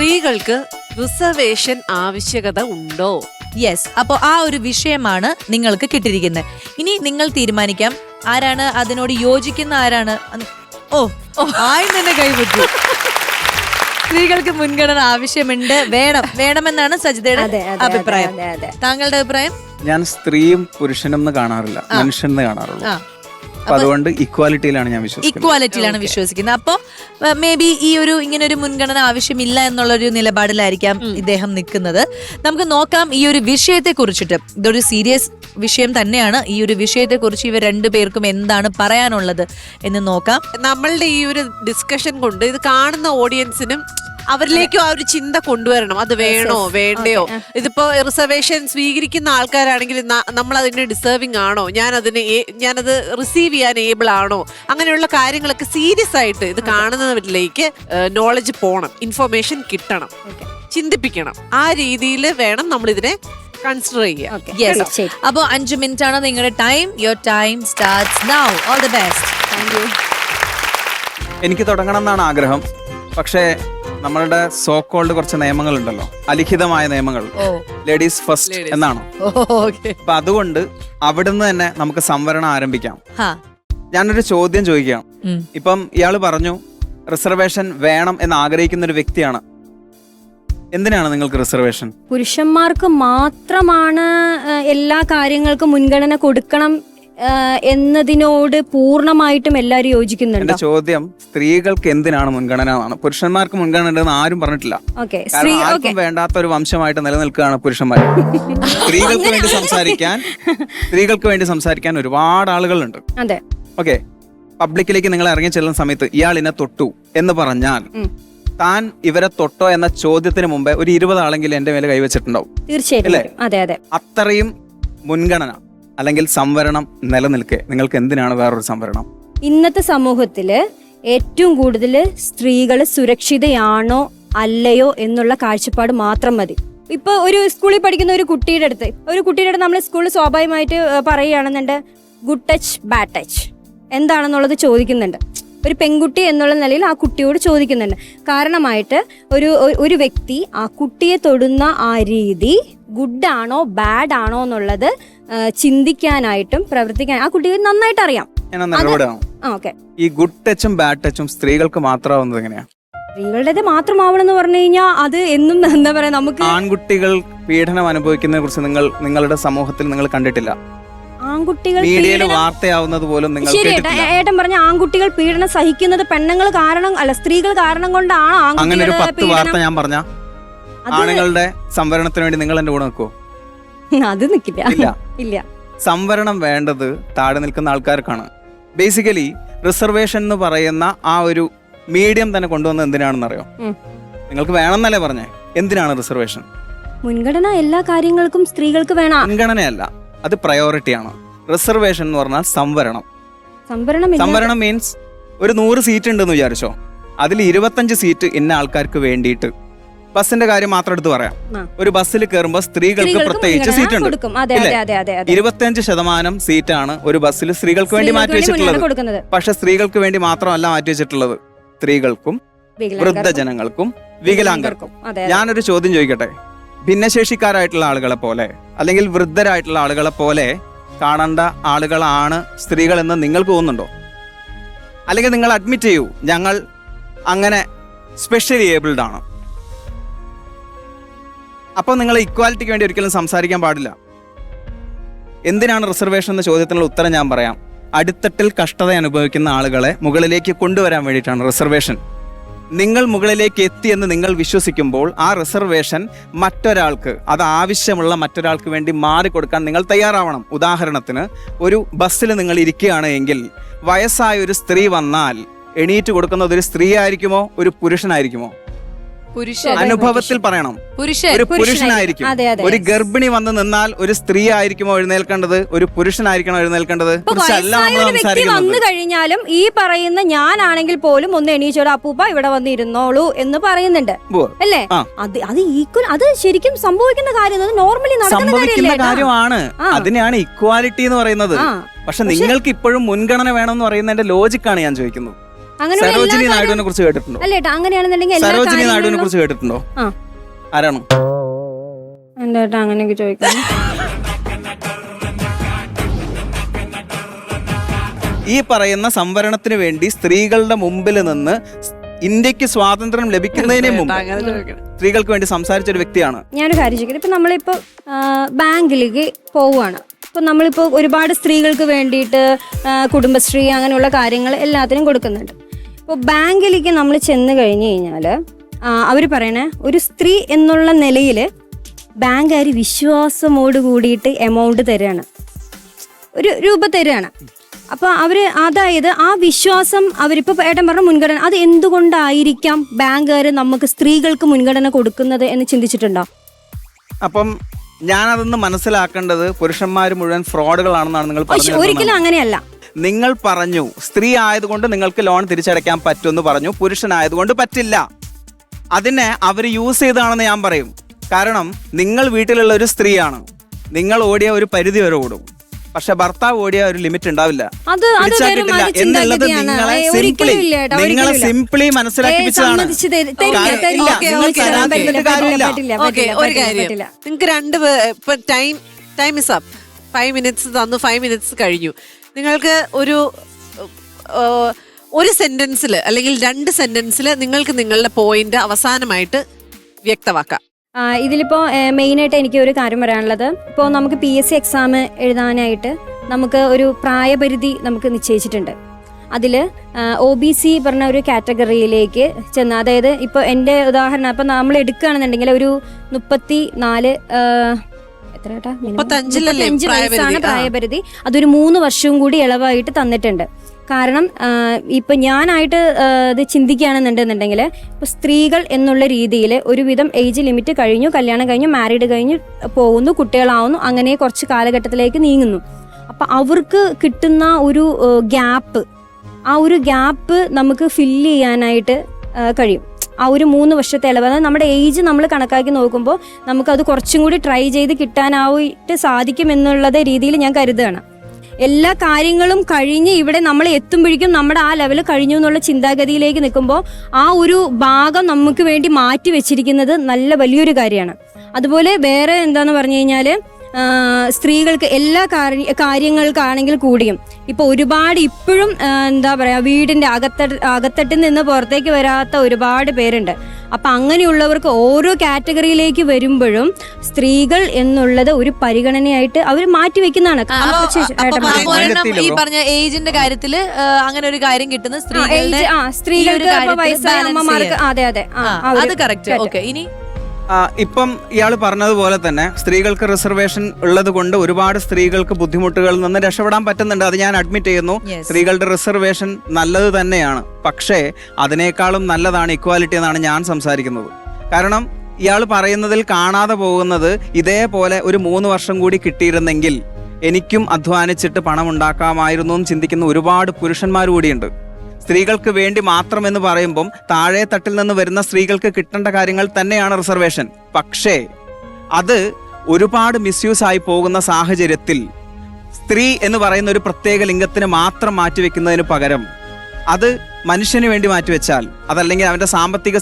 സ്ത്രീകൾക്ക് റിസർവേഷൻ ആവശ്യകത ഉണ്ടോ? യെസ്. അപ്പോൾ ആ ഒരു വിഷയമാണ് നിങ്ങൾക്ക് കിട്ടിയിരിക്കുന്നത്. ഇനി നിങ്ങൾ തീരുമാനിക്കാം ആരാണ് അതിനോട് യോജിക്കുന്ന, ആരാണ്. ആയി തന്നെ കൈവിട്ടു. സ്ത്രീകൾക്ക് മുൻഗണന ആവശ്യമുണ്ട്, വേണമെന്നാണ് സജിതയുടെ അഭിപ്രായം. താങ്കളുടെ അഭിപ്രായം? ഞാൻ സ്ത്രീയും പുരുഷനും കാണാറില്ല, മനുഷ്യൻ കാണാറുള്ളൂ. അതുകൊണ്ട് ഇക്വാലിറ്റിയിലാണ് ഞാൻ വിശ്വസിക്കുന്നത്. അപ്പോ മേ ബി ഈ ഇങ്ങനെ ഒരു മുൻഗണന ആവശ്യമില്ല എന്നുള്ളൊരു നിലപാടിലായിരിക്കാം ഇദ്ദേഹം നിൽക്കുന്നത്. നമുക്ക് നോക്കാം ഈ ഒരു വിഷയത്തെ കുറിച്ചിട്ട്. ഇതൊരു സീരിയസ് വിഷയം തന്നെയാണ്. ഈ ഒരു വിഷയത്തെ കുറിച്ച് ഇവർ രണ്ടുപേർക്കും എന്താണ് പറയാനുള്ളത് എന്ന് നോക്കാം. നമ്മളുടെ ഈ ഒരു ഡിസ്കഷൻ കൊണ്ട് ഇത് കാണുന്ന ഓഡിയൻസിനും അവരിലേക്കും ആ ഒരു ചിന്ത കൊണ്ടുവരണം. അത് വേണോ വേണ്ടയോ? ഇതിപ്പോ റിസർവേഷൻ സ്വീകരിക്കുന്ന ആൾക്കാരാണെങ്കിൽ നമ്മൾ അതിന് ഡിസേർവിംഗ് ആണോ, ഞാനത് റിസീവ് ചെയ്യാൻ ഏബിൾ ആണോ, അങ്ങനെയുള്ള കാര്യങ്ങളൊക്കെ സീരിയസ് ആയിട്ട് ഇത് കാണുന്നവരിലേക്ക് നോളജ് പോണം, ഇൻഫർമേഷൻ കിട്ടണം, ചിന്തിപ്പിക്കണം. ആ രീതിയിൽ വേണം നമ്മൾ ഇതിനെ കൺസിഡർ ചെയ്യാം. അപ്പോ 5 മിനിറ്റ് ആണ് നിങ്ങളുടെ time. Your time starts now. All the best. എനിക്ക് തുടങ്ങണം എന്നാണ് ആഗ്രഹം. പക്ഷേ നമ്മളുടെ സോ കോൾഡ് കുറച്ച് നിയമങ്ങളുണ്ടല്ലോ, അലിഖിതമായ നിയമങ്ങൾ. ലേഡീസ് ഫസ്റ്റ് എന്നാണ്. അപ്പൊ അതുകൊണ്ട് അവിടുന്ന് തന്നെ നമുക്ക് സംവരണം ആരംഭിക്കാം. ഞാനൊരു ചോദ്യം ചോദിക്കാം. ഇപ്പം ഇയാള് പറഞ്ഞു റിസർവേഷൻ വേണം എന്ന് ആഗ്രഹിക്കുന്ന ഒരു വ്യക്തിയാണ്. എന്തിനാണ് നിങ്ങൾക്ക് റിസർവേഷൻ? പുരുഷന്മാർക്ക് മാത്രമാണ് എല്ലാ കാര്യങ്ങൾക്കും മുൻഗണന കൊടുക്കണം എന്നതിനോട് പൂർണ്ണമായിട്ടും എല്ലാവരും യോജിക്കുന്നുണ്ട്. എന്റെ ചോദ്യം സ്ത്രീകൾക്ക് എന്തിനാണ് മുൻഗണന എന്നാണ്. പുരുഷന്മാർക്ക് മുൻഗണന ഉണ്ടെന്ന് ആരും പറഞ്ഞിട്ടില്ല. കാരണം ആർക്കും വേണ്ടാത്ത ഒരു വംശമായിട്ട് നിലനിൽക്കുകയാണ് പുരുഷന്മാർ. സ്ത്രീകൾക്ക് വേണ്ടി സംസാരിക്കാൻ ഒരുപാട് ആളുകളുണ്ട്. അതെ. ഓക്കെ, പബ്ലിക്കിലേക്ക് നിങ്ങൾ ഇറങ്ങി ചെല്ലുന്ന സമയത്ത് ഇയാൾ എന്നെ തൊട്ടു എന്ന് പറഞ്ഞാൽ താൻ ഇവരെ തൊട്ടോ എന്ന ചോദ്യത്തിന് മുമ്പേ ഒരു 20 ആളെങ്കിലും എന്റെ മേലെ കൈവച്ചിട്ടുണ്ടാവും. തീർച്ചയായിട്ടും. അതെ അതെ. അത്രയും മുൻഗണന അല്ലെങ്കിൽ സംവരണം നിലനിൽക്കെ നിങ്ങൾക്ക് എന്തിനാണ് വേറൊരു സംവരണം? ഇന്നത്തെ സമൂഹത്തില് ഏറ്റവും കൂടുതൽ സ്ത്രീകൾ സുരക്ഷിതയാണോ അല്ലയോ എന്നുള്ള കാഴ്ചപ്പാട് മാത്രം മതി. ഇപ്പൊ ഒരു സ്കൂളിൽ പഠിക്കുന്ന ഒരു കുട്ടിയുടെ അടുത്ത് നമ്മൾ സ്കൂളിൽ സ്വാഭാവികമായിട്ട് പറയുകയാണെന്നുണ്ട് ഗുഡ് ടച്ച് ബാഡ് ടച്ച് എന്താണെന്നുള്ളത് ചോദിക്കുന്നുണ്ട്. ഒരു പെൺകുട്ടി എന്നുള്ള നിലയിൽ ആ കുട്ടിയോട് ചോദിക്കുന്നുണ്ട്. കാരണമായിട്ട് ഒരു വ്യക്തി ആ കുട്ടിയെ തൊടുന്ന ആ രീതി ഗുഡ് ആണോ ബാഡ് ആണോ എന്നുള്ളത് ചിന്തിക്കാനായിട്ടും പ്രവർത്തിക്കാൻ ആ കുട്ടിക്ക് നന്നായിട്ട് അറിയാം. ഈ ഗുഡ് ടച്ചും ബാഡ് ടച്ചും സ്ത്രീകൾക്ക് മാത്രമാവുന്നത് എങ്ങനെയാ? സ്ത്രീകളുടേത് മാത്രമാവണമെന്ന് പറഞ്ഞു കഴിഞ്ഞാൽ അത് എന്നും എന്താ പറയാ, നമുക്ക് ആൺകുട്ടികൾ പീഡനം അനുഭവിക്കുന്നതിനെ കുറിച്ച് നിങ്ങളുടെ സമൂഹത്തിൽ നിങ്ങൾ കണ്ടിട്ടില്ല. ആൺകുട്ടികൾ വാർത്തയാവുന്നത് പോലും ശരി ഏട്ടൻ പറഞ്ഞ ആൺകുട്ടികൾ പീഡനം സഹിക്കുന്നത് പെണ്ണുങ്ങൾ കാരണം അല്ല, സ്ത്രീകൾ കാരണം കൊണ്ടാണ്. അങ്ങനെ ഒരു 10 വാർത്ത ഞാൻ പറഞ്ഞ ആണുങ്ങളുടെ സംവരണത്തിന് വേണ്ടി നിങ്ങൾ എന്റെ കൂടെ നിൽക്കുവോ? അത് നിൽക്കില്ല. ഇല്ല. സംവരണം വേണ്ടത് താഴെ നിൽക്കുന്ന ആൾക്കാർക്കാണ്. ബേസിക്കലി റിസർവേഷൻ എന്ന് പറയുന്ന ആ ഒരു മീഡിയം തന്നെ കൊണ്ടുവന്നത് എന്തിനാണെന്ന് അറിയോ? നിങ്ങൾക്ക് വേണമെന്നല്ലേ പറഞ്ഞേ? എന്തിനാണ് റിസർവേഷൻ? മുൻഗണന എല്ലാ കാര്യങ്ങൾക്കും സ്ത്രീകൾക്ക് വേണം. മുൻഗണനയല്ല, അത് പ്രയോറിറ്റിയാണ്. റിസർവേഷൻ എന്ന് പറഞ്ഞാൽ സംവരണം മീൻസ് ഒരു 100 സീറ്റ് ഉണ്ടെന്ന് വിചാരിച്ചോ, അതിൽ 25 സീറ്റ് ഇന്ന ആൾക്കാർക്ക് വേണ്ടിയിട്ട്. ബസ്സിന്റെ കാര്യം മാത്രം എടുത്ത് പറയാം. ഒരു ബസ്സിൽ കയറുമ്പോൾ സ്ത്രീകൾക്ക് പ്രത്യേകിച്ച് സീറ്റ് ഉണ്ട്. 25% സീറ്റാണ് ഒരു ബസ്സിൽ സ്ത്രീകൾക്ക് വേണ്ടി മാറ്റി വെച്ചിട്ടുള്ളത്. പക്ഷെ സ്ത്രീകൾക്ക് വേണ്ടി മാത്രമല്ല മാറ്റി വെച്ചിട്ടുള്ളത്, സ്ത്രീകൾക്കും വൃദ്ധജനങ്ങൾക്കും വികലാംഗർക്കും. ഞാനൊരു ചോദ്യം ചോദിക്കട്ടെ. ഭിന്നശേഷിക്കാരായിട്ടുള്ള ആളുകളെ പോലെ അല്ലെങ്കിൽ വൃദ്ധരായിട്ടുള്ള ആളുകളെ പോലെ കാണേണ്ട ആളുകളാണ് സ്ത്രീകൾ എന്ന് നിങ്ങൾക്ക് തോന്നുന്നുണ്ടോ? അല്ലെങ്കിൽ നിങ്ങൾ അഡ്മിറ്റ് ചെയ്യൂ, ഞങ്ങൾ അങ്ങനെ സ്പെഷ്യലി ഏബിൾഡ് ആണ്. അപ്പോൾ നിങ്ങൾ ഇക്വാലിറ്റിക്ക് വേണ്ടി ഒരിക്കലും സംസാരിക്കാൻ പാടില്ല. എന്തിനാണ് റിസർവേഷൻ എന്ന ചോദ്യത്തിനുള്ള ഉത്തരം ഞാൻ പറയാം. അടിത്തട്ടിൽ കഷ്ടത അനുഭവിക്കുന്ന ആളുകളെ മുകളിലേക്ക് കൊണ്ടുവരാൻ വേണ്ടിയിട്ടാണ് റിസർവേഷൻ. നിങ്ങൾ മുകളിലേക്ക് എത്തിയെന്ന് നിങ്ങൾ വിശ്വസിക്കുമ്പോൾ ആ റിസർവേഷൻ മറ്റൊരാൾക്ക്, അത് ആവശ്യമുള്ള മറ്റൊരാൾക്ക് വേണ്ടി മാറിക്കൊടുക്കാൻ നിങ്ങൾ തയ്യാറാവണം. ഉദാഹരണത്തിന്, ഒരു ബസ്സിൽ നിങ്ങൾ ഇരിക്കുകയാണ് എങ്കിൽ വയസ്സായ ഒരു സ്ത്രീ വന്നാൽ എണീറ്റ് കൊടുക്കുന്നത് ഒരു സ്ത്രീ ആയിരിക്കുമോ ഒരു പുരുഷനായിരിക്കുമോ? അനുഭവത്തിൽ പറയണം, ഒരു പുരുഷനായിരിക്കും. ഒരു ഗർഭിണി വന്ന് നിന്നാൽ ഒരു സ്ത്രീ ആയിരിക്കുമോ എഴുന്നേൽക്കേണ്ടത്, ഒരു പുരുഷനായിരിക്കണോ എഴുന്നേൽക്കേണ്ടത്? വന്നു കഴിഞ്ഞാലും ഈ പറയുന്ന ഞാനാണെങ്കിൽ പോലും ഒന്ന് എണീച്ചോട് അപ്പൂപ്പ ഇവിടെ വന്ന് ഇരുന്നോളൂ എന്ന് പറയുന്നുണ്ട് അല്ലേ? അത് ഈക്വൽ, അത് ശരിക്കും സംഭവിക്കുന്ന കാര്യം, നോർമലി സംഭവിക്കുന്ന കാര്യമാണ്. അതിനെയാണ് ഇക്വാലിറ്റി എന്ന് പറയുന്നത്. പക്ഷെ നിങ്ങൾക്ക് ഇപ്പോഴും മുൻഗണന വേണമെന്ന് പറയുന്നതിന്റെ ലോജിക്കാണ് ഞാൻ ചോദിക്കുന്നത്. അങ്ങനെയുള്ള എല്ലാ സരോജിനി കാര്യവും- നായിഡുവിനെ കുറിച്ച് കേട്ടിട്ടുണ്ടോ? അല്ല ഏട്ടാ, അങ്ങനെയാണെന്നുണ്ടെങ്കിൽ എല്ലാ സരോജിനി നായിഡുവിനെ കാര്യങ്ങളിലും- കുറിച്ച് കേട്ടിട്ടുണ്ടോ? ആ ആരാണ്? എന്താ ഏട്ടാ അങ്ങനെയൊക്കെ ചോദിക്കാൻ? ഈ പറയുന്ന സംവരണത്തിന് വേണ്ടി സ്ത്രീകളുടെ മുമ്പിൽ നിന്ന് ഇന്ത്യക്ക് സ്വാതന്ത്ര്യം ലഭിക്കുന്നതിന് മുമ്പ് അങ്ങനെ ചോദിക്കണം. സ്ത്രീകൾക്ക് വേണ്ടി സംസാരിച്ച ഒരു വ്യക്തിയാണ്. ഞാനൊരു കാര്യം ചോദിക്കുന്നത്, ഇപ്പൊ നമ്മളിപ്പോ ബാങ്കിലേക്ക് പോവുകയാണ്. ഇപ്പൊ നമ്മളിപ്പോ ഒരുപാട് സ്ത്രീകൾക്ക് വേണ്ടിയിട്ട് കുടുംബശ്രീ അങ്ങനെയുള്ള കാര്യങ്ങൾ എല്ലാത്തിനും കൊടുക്കുന്നുണ്ട്. ഇപ്പോൾ ബാങ്കിലേക്ക് നമ്മൾ ചെന്ന് കഴിഞ്ഞു കഴിഞ്ഞാൽ അവർ പറയണേ, ഒരു സ്ത്രീ എന്നുള്ള നിലയിൽ ബാങ്കുകാർ വിശ്വാസമോട് കൂടിയിട്ട് എമൗണ്ട് തരികയാണ്, ഒരു രൂപ തരികയാണ്. അപ്പോൾ അവർ അതായത് ആ വിശ്വാസം അവരിപ്പോൾ ഏട്ടൻ പറഞ്ഞ മുൻഗണന, അത് എന്തുകൊണ്ടായിരിക്കാം ബാങ്കുകാർ നമുക്ക് സ്ത്രീകൾക്ക് മുൻഗണന കൊടുക്കുന്നത് എന്ന് ചിന്തിച്ചിട്ടുണ്ടോ? അപ്പം ഞാനതൊന്ന് മനസ്സിലാക്കേണ്ടത് പുരുഷന്മാർ മുഴുവൻ ഫ്രോഡുകളാണെന്നാണ് നിങ്ങൾ പറഞ്ഞത്. ഒരിക്കലും അങ്ങനെയല്ല. നിങ്ങൾ പറഞ്ഞു സ്ത്രീ ആയതുകൊണ്ട് നിങ്ങൾക്ക് ലോൺ തിരിച്ചടയ്ക്കാൻ പറ്റുമെന്ന് പറഞ്ഞു, പുരുഷനായതുകൊണ്ട് പറ്റില്ല. അതിനെ അവർ യൂസ് ചെയ്താണെന്ന് ഞാൻ പറയും. കാരണം നിങ്ങൾ വീട്ടിലുള്ള ഒരു സ്ത്രീയാണ്, നിങ്ങൾ ഓടിയ ഒരു പരിധി വരെ ഓടും, പക്ഷെ ഭർത്താവ് ഓടിയ ഒരു ലിമിറ്റ് ഉണ്ടാവില്ല, അത് പിടിച്ചാൽ വേറെ കിട്ടില്ല മാതിരി എന്നുള്ളത് ചിന്താഗതിയാണ്. നിങ്ങളെ ഒരിക്കലും ഇല്ല ഏട്ടാ, നിങ്ങളെ ഒരിക്കലും ഇല്ല. സിംപ്ലി മനസ്സിലാക്കിപ്പിച്ചതാണ്. സമ്മതിച്ച് തരില്ല, തരില്ല. ഓക്കേ, നിങ്ങൾ ഓക്കേ, തരാൻ ഓക്കേ. പറ്റില്ല, കാര്യമില്ല. ഓക്കെ, ഒരു കാര്യം, നിങ്ങൾക്ക് രണ്ട് ഇപ്പൊ ടൈം ഇസ് അപ്പ്. 5 മിനിറ്റ്സ് തന്നു, 5 മിനിറ്റ്സ് കഴിഞ്ഞു. നിങ്ങൾക്ക് ഒരു സെന്റൻസിൽ അല്ലെങ്കിൽ 2 സെന്റൻസിൽ നിങ്ങൾക്ക് നിങ്ങളുടെ പോയിന്റ് അവസാനമായിട്ട് വ്യക്തമാക്കാം. ഇതിലിപ്പോ മെയിനായിട്ട് എനിക്ക് ഒരു കാര്യം പറയാനുള്ളത്, ഇപ്പോൾ നമുക്ക് PSC എക്സാം എഴുതാനായിട്ട് നമുക്ക് ഒരു പ്രായപരിധി നമുക്ക് നിശ്ചയിച്ചിട്ടുണ്ട്. അതിൽ OBC പറഞ്ഞ ഒരു കാറ്റഗറിയിലേക്ക് ചെന്ന്, അതായത് ഇപ്പോൾ എൻ്റെ ഉദാഹരണം ഇപ്പം നമ്മൾ എടുക്കുകയാണെന്നുണ്ടെങ്കിൽ ഒരു 34 എത്ര കേട്ടാ 35 വയസ്സാണ് പ്രായപരിധി. അതൊരു 3 വർഷവും കൂടി ഇളവായിട്ട് തന്നിട്ടുണ്ട്. കാരണം ഇപ്പം ഞാനായിട്ട് ഇത് ചിന്തിക്കുകയാണെന്നുണ്ടെന്നുണ്ടെങ്കിൽ ഇപ്പോൾ സ്ത്രീകൾ എന്നുള്ള രീതിയിൽ ഒരുവിധം ഏജ് ലിമിറ്റ് കഴിഞ്ഞു, കല്യാണം കഴിഞ്ഞു, മാരീഡ് കഴിഞ്ഞു പോകുന്നു, കുട്ടികളാവുന്നു, അങ്ങനെ കുറച്ച് കാലഘട്ടത്തിലേക്ക് നീങ്ങുന്നു. അപ്പം അവർക്ക് കിട്ടുന്ന ഒരു ഗ്യാപ്പ്, ആ ഒരു ഗ്യാപ്പ് നമുക്ക് ഫില്ല് ചെയ്യാനായിട്ട് കഴിയും. ആ ഒരു 3 വർഷത്തെ ഇളവ്, അതായത് നമ്മുടെ ഏജ് നമ്മൾ കണക്കാക്കി നോക്കുമ്പോൾ നമുക്കത് കുറച്ചും കൂടി ട്രൈ ചെയ്ത് കിട്ടാനായിട്ട് സാധിക്കുമെന്നുള്ളത് രീതിയിൽ ഞാൻ കരുതുകയാണ്. എല്ലാ കാര്യങ്ങളും കഴിഞ്ഞ് ഇവിടെ നമ്മൾ എത്തുമ്പോഴേക്കും നമ്മുടെ ആ ലെവൽ കഴിഞ്ഞു എന്നുള്ള ചിന്താഗതിയിലേക്ക് നിൽക്കുമ്പോൾ ആ ഒരു ഭാഗം നമുക്ക് വേണ്ടി മാറ്റി വെച്ചിരിക്കുന്നത് നല്ല വലിയൊരു കാര്യമാണ്. അതുപോലെ വേറെ എന്താന്ന് പറഞ്ഞു കഴിഞ്ഞാൽ സ്ത്രീകൾക്ക് എല്ലാ കാര്യങ്ങൾക്കാണെങ്കിൽ കൂടിയും ഇപ്പോൾ ഒരുപാട് ഇപ്പോഴും എന്താ പറയുക, വീടിൻ്റെ അകത്തട്ടിൽ നിന്ന് പുറത്തേക്ക് വരാത്ത ഒരുപാട് പേരുണ്ട്. അപ്പം അങ്ങനെയുള്ളവർക്ക് ഓരോ കാറ്റഗറിയിലേക്ക് വരുമ്പോഴും സ്ത്രീകൾ എന്നുള്ളത് ഒരു പരിഗണനയായിട്ട് അവർ മാറ്റി വെക്കുന്നതാണ്. ഈ പറഞ്ഞ ഏജിന്റെ കാര്യത്തില് അങ്ങനെ ഒരു കാര്യം കിട്ടുന്ന സ്ത്രീകൾക്ക് വയസ്സായ അമ്മമാർക്ക്, അതെ അതെ, അത് കറക്റ്റ്. ഓക്കെ, ഇനി ഇപ്പം ഇയാൾ പറഞ്ഞതുപോലെ തന്നെ സ്ത്രീകൾക്ക് റിസർവേഷൻ ഉള്ളത് കൊണ്ട് ഒരുപാട് സ്ത്രീകൾക്ക് ബുദ്ധിമുട്ടുകളിൽ നിന്ന് രക്ഷപ്പെടാൻ പറ്റുന്നുണ്ട്. അത് ഞാൻ അഡ്മിറ്റ് ചെയ്യുന്നു. സ്ത്രീകളുടെ റിസർവേഷൻ നല്ലത് തന്നെയാണ്. പക്ഷേ അതിനേക്കാളും നല്ലതാണ് ഇക്വാലിറ്റി എന്നാണ് ഞാൻ സംസാരിക്കുന്നത്. കാരണം ഇയാൾ പറയുന്നതിൽ കാണാതെ പോകുന്നത്, ഇതേപോലെ ഒരു 3 വർഷം കൂടി കിട്ടിയിരുന്നെങ്കിൽ എനിക്കും അധ്വാനിച്ചിട്ട് പണം ഉണ്ടാക്കാമായിരുന്നു എന്ന് ചിന്തിക്കുന്ന ഒരുപാട് പുരുഷന്മാർ കൂടിയുണ്ട്. സ്ത്രീകൾക്ക് വേണ്ടി മാത്രമെന്ന് പറയുമ്പം താഴെ തട്ടിൽ നിന്ന് വരുന്ന സ്ത്രീകൾക്ക് കിട്ടേണ്ട കാര്യങ്ങൾ തന്നെയാണ് റിസർവേഷൻ. പക്ഷേ അത് ഒരുപാട് മിസ്യൂസ് ആയി പോകുന്ന സാഹചര്യത്തിൽ സ്ത്രീ എന്ന് പറയുന്ന ഒരു പ്രത്യേക ലിംഗത്തിന് മാത്രം മാറ്റിവെക്കുന്നതിന് പകരം അത് മനുഷ്യന് വേണ്ടി മാറ്റിവെച്ചാൽ, അതല്ലെങ്കിൽ അവൻ്റെ സാമ്പത്തിക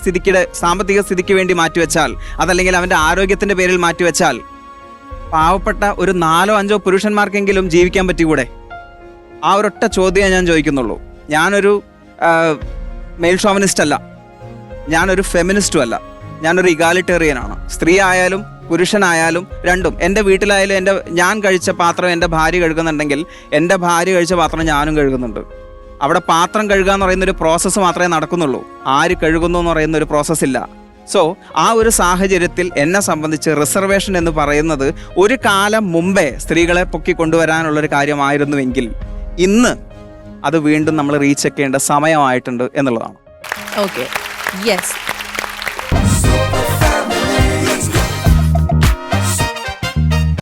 സ്ഥിതിക്ക് വേണ്ടി മാറ്റിവെച്ചാൽ, അതല്ലെങ്കിൽ അവൻ്റെ ആരോഗ്യത്തിൻ്റെ പേരിൽ മാറ്റിവെച്ചാൽ പാവപ്പെട്ട ഒരു 4-5 പുരുഷന്മാർക്കെങ്കിലും ജീവിക്കാൻ പറ്റിക്കൂടെ? ആ ഒരൊറ്റ ചോദ്യം ഞാൻ ചോദിക്കുന്നുള്ളൂ. ഞാനൊരു മെയിൽ ഷോവനിസ്റ്റ് അല്ല, ഞാനൊരു ഫെമിനിസ്റ്റും അല്ല, ഞാനൊരു ഇഗാലിറ്റേറിയനാണ്. സ്ത്രീ ആയാലും പുരുഷനായാലും രണ്ടും. എൻ്റെ വീട്ടിലായാലും ഞാൻ കഴിച്ച പാത്രം എൻ്റെ ഭാര്യ കഴുകുന്നുണ്ടെങ്കിൽ എൻ്റെ ഭാര്യ കഴിച്ച പാത്രം ഞാനും കഴുകുന്നുണ്ട്. അവിടെ പാത്രം കഴുകുക എന്ന് പറയുന്നൊരു പ്രോസസ്സ് മാത്രമേ നടക്കുന്നുള്ളൂ, ആര് കഴുകുന്നു എന്ന് പറയുന്ന ഒരു പ്രോസസ്സ് ഇല്ല. സോ ആ ഒരു സാഹചര്യത്തിൽ എന്നെ സംബന്ധിച്ച് റിസർവേഷൻ എന്ന് പറയുന്നത് ഒരു കാലം മുമ്പേ സ്ത്രീകളെ പൊക്കി കൊണ്ടുവരാനുള്ളൊരു കാര്യമായിരുന്നുവെങ്കിൽ ഇന്ന് അത് വീണ്ടും നമ്മൾ റീച്ച് ചെയ്യേണ്ട സമയമായിട്ടുണ്ട് എന്നുള്ളതാണ്. Okay, yes.